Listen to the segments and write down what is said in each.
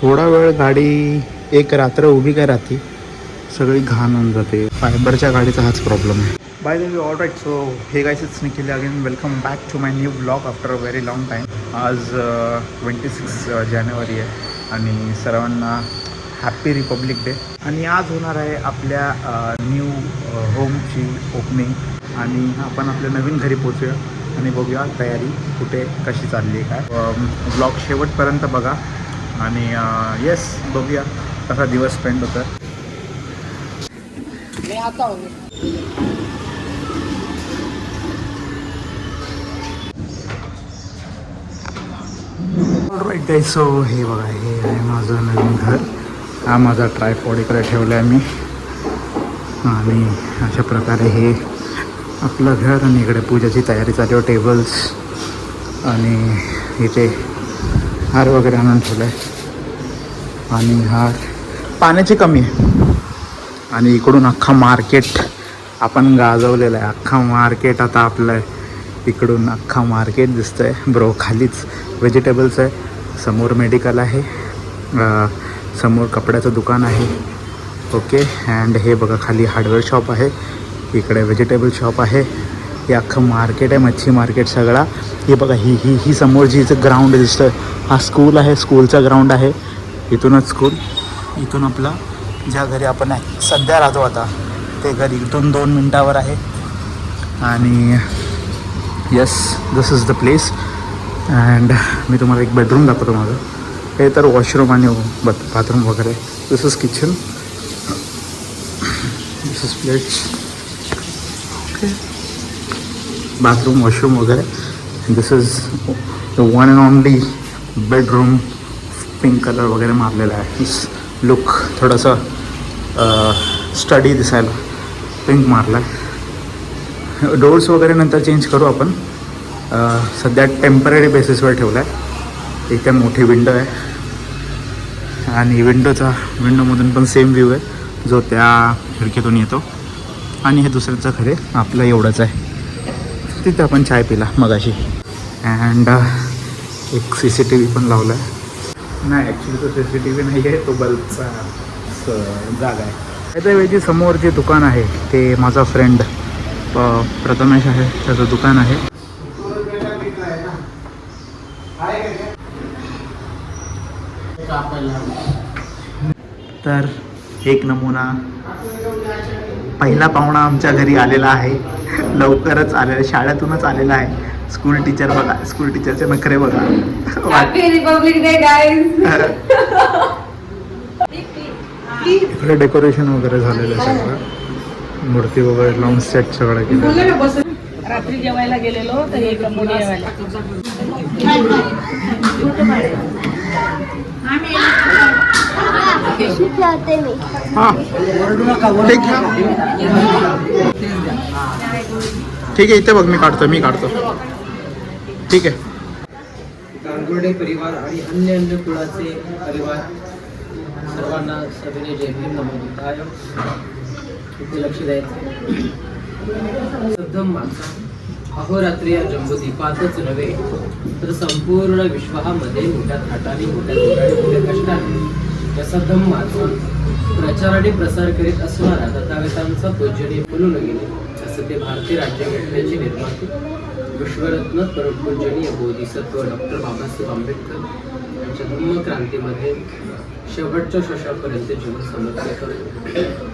थोडा वेळ गाडी एक रात्र उभी काय राहते, सगळी घाण होऊन जाते. फायबरच्या गाडीचा हाच प्रॉब्लेम आहे. By the way, all right. So hey guys, it's Nikhil again. Welcome back to my new blog after a very long time. आज 26 जानेवारी आहे आणि सर्वांना हॅपी रिपब्लिक डे. आणि आज होणार आहे आपल्या न्यू होमची ओपनिंग आणि आपण आपल्या नवीन घरी पोचूया आणि बघूया तयारी कुठे कशी चालली आहे काय. ब्लॉग शेवटपर्यंत बघा आणि येस, बघूया कसा दिवस स्पेंड होता. मैं आता हूँ. ऑलराईट गाईज, सो हे बघा, हे आहे माझं नवीन घर. हा माझा ट्रायपॉड इकडे ठेवला आहे मी आणि अशा प्रकारे हे आपलं घर. आणि इकडे पूजाची तयारी चालू आहे. टेबल्स आणि इथे हार वगैरे आणून ठेवलं आहे. आणि हार पाण्याची कमी आहे. आणि इकडून अख्खा मार्केट आपण गाजवलेलं आहे. अख्खा मार्केट आता आपलं आहे. इकडून अख्खा मार्केट दिसतं आहे ब्रो. खालीच व्हेजिटेबल्स आहे, समोर मेडिकल आहे, समोर कपड्याचं दुकान आहे. ओके. अँड हे बघा, खाली हार्डवेअर शॉप आहे, इकडे व्हेजिटेबल शॉप आहे. हे अख्खं मार्केट आहे, मच्छी मार्केट सगळा. हे बघा, ही समोर जिचं ग्राउंड दिसतं हा स्कूल आहे. स्कूलचा ग्राउंड आहे. इथूनच स्कूल. इथून आपला ज्या घरी आपण सध्या राहतो आता ते घर इथून 2 मिनटावर आहे. आणि yes, this is the place. And मी तुम्हाला एक बेडरूम दाखवतो माझं. हे तर वॉशरूम आणि बाथरूम वगैरे. This is kitchen, this is plates. Okay. Bathroom, washroom वगैरे. This is the one and only bedroom. Pink colour वगैरे मारलेला आहे. लुक थोडंसं स्टडी दिसायला पिंक मारला आहे. डोर्स वगैरे नंतर चेंज करू आपण. सध्या टेम्पररी बेसिसवर ठेवला आहे. इथे मोठी विंडो आहे आणि विंडोमधून पण सेम व्ह्यू आहे जो त्या खिडकीतून येतो. आणि हे दुसऱ्याचं घर आहे, आपलं एवढंच आहे. तिथे आपण चाय पिला मगाशी. अँड एक CCTV पण लावला आहे. नाही, ॲक्च्युली तो CCTV नाही आहे, तो बल्बचा जागा आहे. त्याच्या समोर जे दुकान आहे ते माझा फ्रेंड प्रथमेश आहे, त्याचं दुकान आहे. तर एक नमुना, पहिला पाहुणा आमच्या घरी आलेला आहे. लवकरच आलेला, शाळेतूनच आलेला आहे. स्कूल टीचर बघा, स्कूल टीचरचे नखरे बघा. Happy Republic day guys. इकडे डेकोरेशन वगैरे झालेलं आहे सगळं. मूर्ती वगैरे लावून सेट सगळं केलं. रात्री जेवायला गेलेलो तर एक मुली जेवायला. हां, ठीक आहे. इथे बघ, मी काढतो. ठीक आहे. गांगुर्डे परिवार आणि अन्य कुळाचे परिवार सर्वांना सविनय जय भीम नमो बुद्धाय. इथे लक्ष द्यायचं. सद्धम माणसा अहोरात्री या जम्बूद्वीपातच नव्हे तर संपूर्ण विश्वामध्ये मोठ्या थाटाने, मोठ्या जोराने, मोठ्या कष्टाने या सद्धम माणसा प्रचार आणि प्रसार करीत असणारा तथागतांचा पूजनीय फुलून गेले. असं ते भारतीय राज्यघटनेचे निर्माते विश्वरत्न परमपूजनीय बोधिसत्व डॉक्टर बाबासाहेब आंबेडकर यांच्या धम्मक्रांतीमध्ये शेवटच्या श्वासापर्यंत जीवन समर्पित करतो.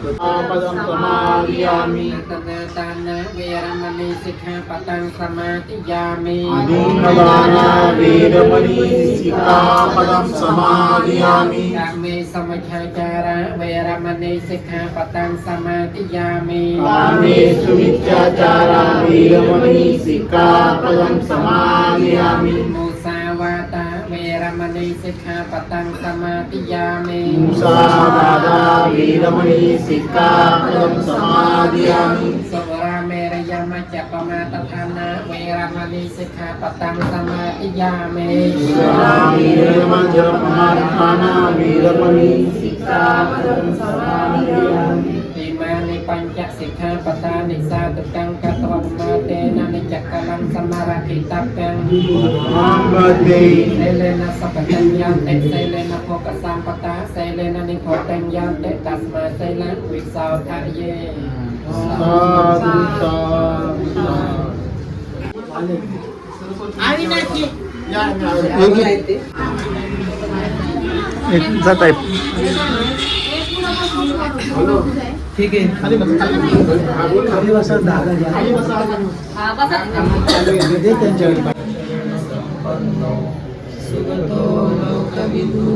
पदं समादियामि तन्नतान वेरमणि सिक्खापदं समादियामि. दीनदान वीरमणि सिक्खापदं समादियामि. कामे समचाचार वेरमणि सिक्खापदं समादियामि. कामेषु मिथ्याचार वीरमणि सिक्खापदं समादियामि. मुसावादा वेरमणि सिक्खापदं समादियामि. मुसावादा वीरमणि सिक्खापदं समादियामि. स्वरामेरयम जपमातथान वेरमणि सिक्खापदं समादियामि. वीरमणि सिक्खापदं समादियामि. इमानि पंच सिक्खापदानि साधुतं कृत्वा तेन निचकला ตังสมาราคิตักกัง Bhagavate เซเลนะสัพพะยันเตเซเลนะโภคสัมปตะเซเลนะนิโคตัญญันเตตัสมาเซลังวิสาวทะเย Sadhu Sadhu एक जात आहे ठीक आहे खाली बसा दादा घ्या दे त्यांच्यावर सुगतो लोकविदू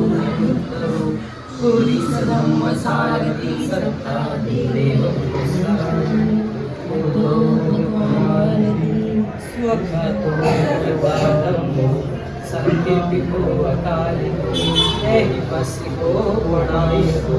पुरी सदम सारथी सत्ता देव स्वगतो वादम संकेतिको अकालिको एहि पसिको वणायको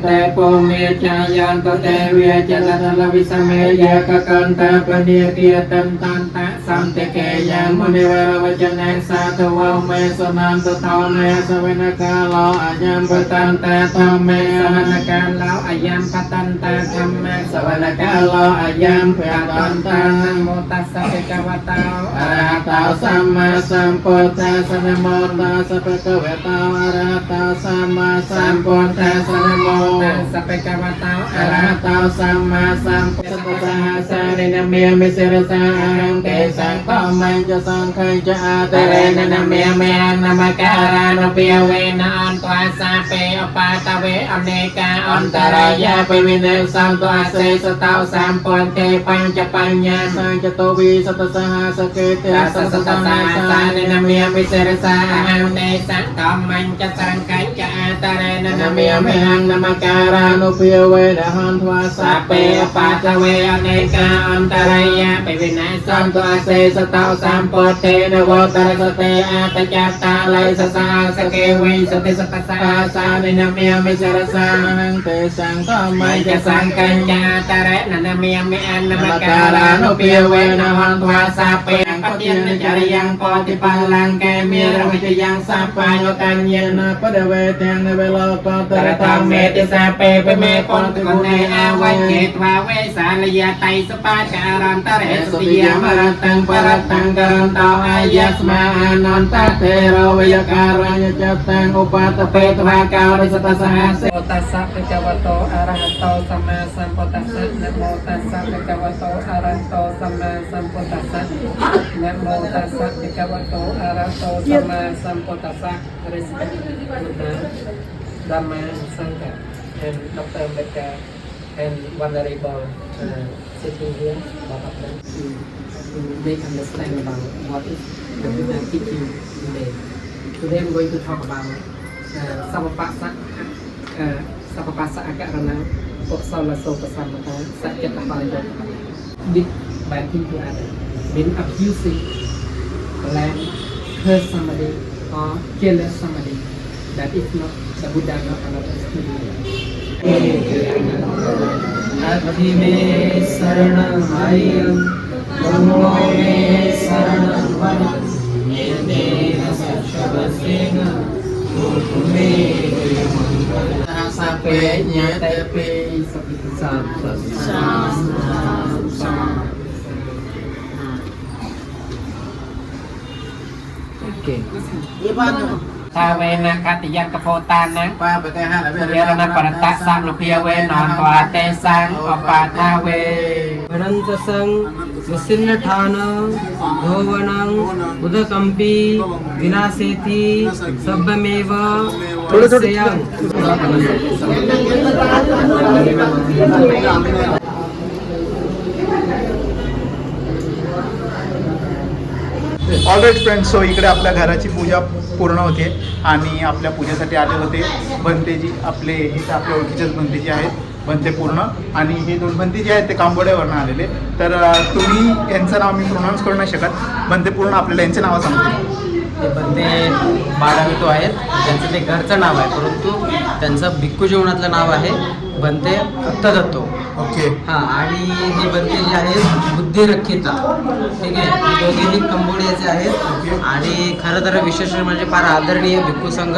แต่โกเมจายันตเตเวียจลทลวิสเมยกกันตาปเนียเกียตันตันตะสัมเตเกยามุนิเวรวจนะสาธวะเมสนันตตาเมสเวนกาลอายัมปตันตาธรรมเมสเวนกาลอายัมปตันตาธรรมเมสเวนกาลอายัมปตันตานะโมตัสสะภะคะวะโตอะระหะโตสัมมาสัมพุทธัสสะนะโมตัสสะภะคะวะโตอะระหะโตสัมมาสัมพุทธัสสะนะโมตัสสะภะคะวะโตอะระหะโตสัมมาสัมพุทธัสสะสารินะเมียมิสิรสาหังเตสังฆัมมังจะสังฆังจะอาเตเรนะเมียเมียนามการานุเปียเวนะอันตวาสาเปอปาตเวอเนกาอันตรายาปิวินัสสังตัวเสสตาวสัมปุนเตปัญจปัญญาสังจโตวิสัตสหสเกเตสัสตสาสารินะเมียมิสิรสาหังเตสังฆัมมังจะสังฆังจะอาเตเรนะเมียเมียนามการานุเปียเวนะหันทวาสาเปอปาตเวอเนกาอันตรายาปิวินัสสังตัวเสสตาวสัมปุนเตนโวตระสเตอาตจัตตาไลสสาสเกวิสติสตสาสานินามิยมิสรสาหังเตสังฆัมมังจะสังฆัญญาตระนันมิยมิอันนมการานุเปียเวนะหันทวาสาเปปฏิยนจริยังปฏิปัลลังแกเมียรวิจยังสัพพายุตัญญนะปะเดเวเทงเวโลปะตระตามเมติสาเปเปเมปนตุเนอาวัจเจตวาเวสาลยาไตสปาการันตะเรสุติยามรัตตังปรัตตังกัรันตาอายัสมานันตเทโรวิยการัญจัตตังอุปัตเปตวากาวิสตสหัสโมตัสสะภะคะวะโตอะระหะโตสัมมาสัมพุทธัสสะนะโมตัสสะภะคะวะโตอะระหะโตสัมมาสัมพุทธัสสะนะโมตัสสะภะคะวะโตอะระหะโตสัมมาสัมพุทธัสสะ Respect Buddha Dhamma Sangha and Dr. Becca and Venerable sitting here both of them to make understand about what is the Buddha teaching today. Today I'm going to talk about Sappapassa Akarana Upsala Soka Sammata Satyata Palayota with biting to others, being abusive, land, curse somebody or jealous somebody. That is not the Buddha not allowed us to do. अधि मे शरणं मय्यं ब्रह्मो मे शरणं वद येन सक्षवसेन मे Sape nyatepe okay ทาเวนะกัตยักโพตานะปาปะเตหะละเวรนะปรัตตะสังนุเปียเวนอนตวาเตสังอปาทาเว अनंत संग विसिन्न ठान धोवनं उदकंपी विनाशेति सब्बमेव तस्यं all right friends, so इकडे आपल्या घराची पूजा पूर्ण होते आणि आपल्या पूजेसाठी आले होते भंतेजी. आपले इथं आपल्या ओळखीचेच भंतेजी आहेत, भंते पूर्ण. आणि हे दोन भंते जे आहेत ते कांबोड्यावरनं आलेले. तर तुम्ही यांचं नाव मी प्रोनाऊन्स करू नाही शकत. भंते पूर्ण आपल्याला यांचे नावं सांगतो. ते बंदे बाळावितो आहेत, त्यांचं ते घरचं नाव आहे, परंतु त्यांचं भिक्खू जीवनातलं नाव आहे बंते अत्तदत्तो. ओके. हां, आणि हे बंदे जे आहेत बुद्धिरक्षिता, ठीक आहे, हे दोघेही कंबोडियाचे आहेत. आणि खरं तर विशेष म्हणजे फार आदरणीय भिक्खू संघ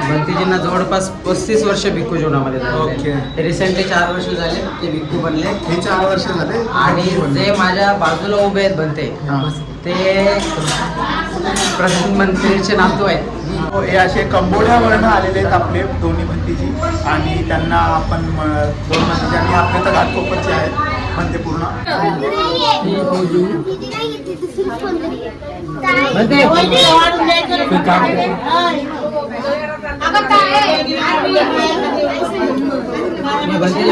भंतीजींना जवळपास 35 वर्ष भिक्खू जीवनामध्ये ओके. रिसेंटली 4 वर्ष झाले ते भिक्खू बनले. हे 4 वर्ष झाले आणि जे माझ्या बाजूला उभे आहेत बनते हां. ते प्रधानमंत्रीचे नातू आहेत. हे असे कंबोड्यावरनं आलेले आहेत आपले दोन्ही भंतीजी आणि त्यांना आपण दोन भंतीजी आणि आपले तर घाटकोपरचे आहेत पण ते पूर्ण मी बनते